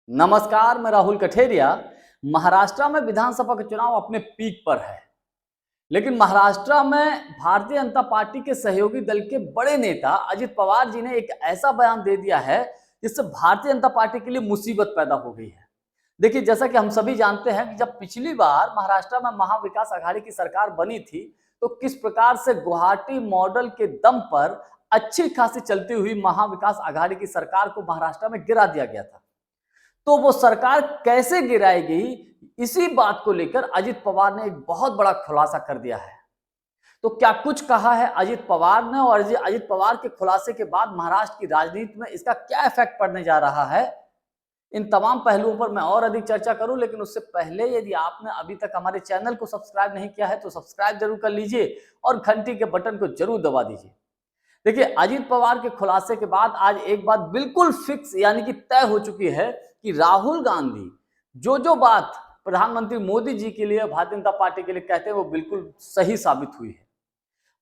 नमस्कार, मैं राहुल कठेरिया। महाराष्ट्र में विधानसभा के चुनाव अपने पीक पर है, लेकिन महाराष्ट्र में भारतीय जनता पार्टी के सहयोगी दल के बड़े नेता अजित पवार जी ने एक ऐसा बयान दे दिया है जिससे भारतीय जनता पार्टी के लिए मुसीबत पैदा हो गई है। देखिए, जैसा कि हम सभी जानते हैं कि जब पिछली बार महाराष्ट्र में महाविकास आघाड़ी की सरकार बनी थी, तो किस प्रकार से गुवाहाटी मॉडल के दम पर अच्छी खासी चलती हुई महाविकास आघाड़ी की सरकार को महाराष्ट्र में गिरा दिया गया था। तो वो सरकार कैसे गिराई गई, इसी बात को लेकर अजित पवार ने एक बहुत बड़ा खुलासा कर दिया है। तो क्या कुछ कहा है अजित पवार ने, और अजित पवार के खुलासे के बाद महाराष्ट्र की राजनीति में इसका क्या इफेक्ट पड़ने जा रहा है, इन तमाम पहलुओं पर मैं और अधिक चर्चा करूं। लेकिन उससे पहले यदि आपने अभी तक हमारे चैनल को सब्सक्राइब नहीं किया है तो सब्सक्राइब जरूर कर लीजिए और घंटी के बटन को जरूर दबा दीजिए। देखिए, अजित पवार के खुलासे के बाद आज एक बात बिल्कुल फिक्स यानी कि तय हो चुकी है कि राहुल गांधी जो बात प्रधानमंत्री मोदी जी के लिए, भारतीय जनता पार्टी के लिए कहते हैं, वो बिल्कुल सही साबित हुई है।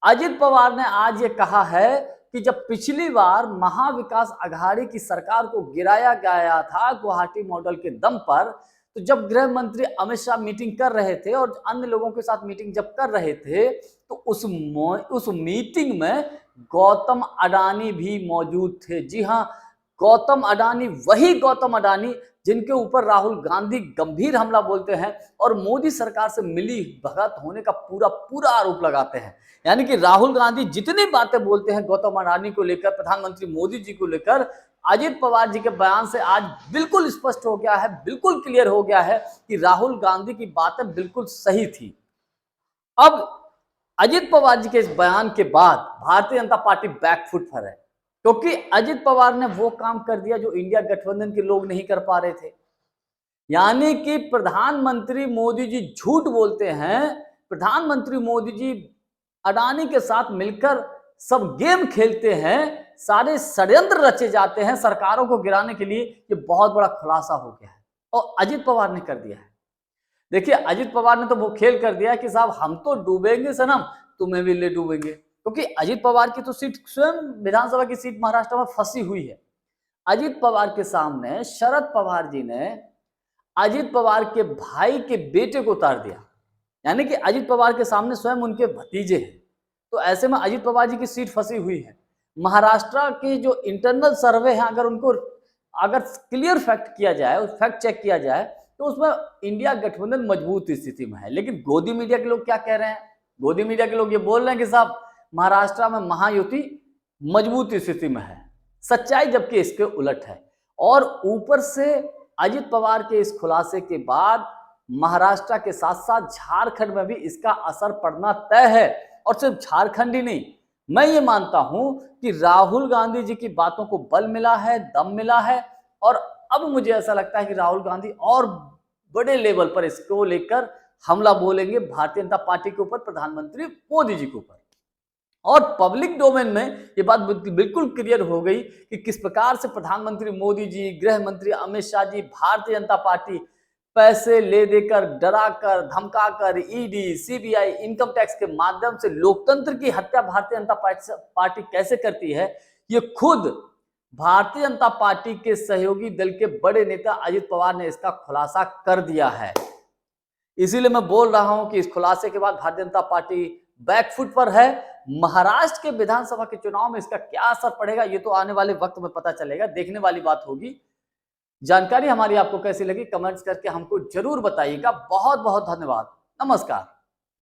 अजित पवार ने आज ये कहा है कि जब पिछली बार महाविकास आघाड़ी की सरकार को गिराया गया था गुवाहाटी मॉडल के दम पर, तो जब गृह मंत्री अमित शाह मीटिंग कर रहे थे और अन्य लोगों के साथ मीटिंग जब कर रहे थे, तो उस मीटिंग में गौतम अडानी भी मौजूद थे। जी हाँ, गौतम अडानी, वही गौतम अडानी जिनके ऊपर राहुल गांधी गंभीर हमला बोलते हैं और मोदी सरकार से मिली भगत होने का पूरा आरोप लगाते हैं। यानी कि राहुल गांधी जितनी बातें बोलते हैं गौतम अडानी को लेकर, प्रधानमंत्री मोदी जी को लेकर, अजित पवार जी के बयान से आज बिल्कुल स्पष्ट हो गया है, बिल्कुल क्लियर हो गया है कि राहुल गांधी की बातें बिल्कुल सही थी। अब अजित पवार जी के इस बयान के बाद भारतीय जनता पार्टी बैकफुट पर है, क्योंकि अजित पवार ने वो काम कर दिया जो इंडिया गठबंधन के लोग नहीं कर पा रहे थे। यानी कि प्रधानमंत्री मोदी जी झूठ बोलते हैं, प्रधानमंत्री मोदी जी अडानी के साथ मिलकर सब गेम खेलते हैं, सारे षड्यंत्र रचे जाते हैं सरकारों को गिराने के लिए। ये बहुत बड़ा खुलासा हो गया है और अजित पवार ने कर दिया है। देखिए, अजित पवार ने तो वो खेल कर दिया कि साहब हम तो डूबेंगे सनम, तुम्हें भी ले डूबेंगे, क्योंकि अजित पवार की तो सीट, स्वयं विधानसभा की सीट महाराष्ट्र में फंसी हुई है। अजित पवार के सामने शरद पवार जी ने अजित पवार के भाई के बेटे को उतार दिया, यानी कि अजित पवार के सामने स्वयं उनके भतीजे हैं। तो ऐसे में अजित पवार जी की सीट फंसी हुई है। महाराष्ट्र के जो इंटरनल सर्वे है, अगर क्लियर फैक्ट किया जाए, फैक्ट चेक किया जाए, तो उसमें इंडिया गठबंधन मजबूत स्थिति में है। लेकिन गोदी मीडिया के लोग क्या कह रहे हैं? गोदी मीडिया के लोग ये बोल रहे हैं कि साहब महाराष्ट्र में महायुति मजबूत स्थिति में है। सच्चाई जबकि इसके उलट है। और ऊपर से अजित पवार के इस खुलासे के बाद महाराष्ट्र के साथ साथ झारखंड में भी इसका असर पड़ना तय है। और सिर्फ झारखंड ही नहीं, मैं ये मानता हूं कि राहुल गांधी जी की बातों को बल मिला है, दम मिला है, और अब मुझे ऐसा लगता है कि राहुल गांधी और बड़े लेवल पर इसको लेकर हमला बोलेंगे भारतीय जनता पार्टी के ऊपर, प्रधानमंत्री मोदी जी के ऊपर। और पब्लिक डोमेन में ये बात बिल्कुल क्लियर हो गई कि किस प्रकार से प्रधानमंत्री मोदी जी, गृह मंत्री अमित शाह जी, भारतीय जनता पार्टी पैसे ले देकर, डराकर, धमकाकर, ईडी, सीबीआई, इनकम टैक्स के माध्यम से लोकतंत्र की हत्या भारतीय जनता पार्टी कैसे करती है, ये खुद भारतीय जनता पार्टी के सहयोगी दल के बड़े नेता अजित पवार ने इसका खुलासा कर दिया है। इसीलिए मैं बोल रहा हूं कि इस खुलासे के बाद भारतीय जनता पार्टी बैकफुट पर है। महाराष्ट्र के विधानसभा के चुनाव में इसका क्या असर पड़ेगा, ये तो आने वाले वक्त में पता चलेगा, देखने वाली बात होगी। जानकारी हमारी आपको कैसी लगी, कमेंट्स करके हमको जरूर बताइएगा। बहुत बहुत धन्यवाद। नमस्कार।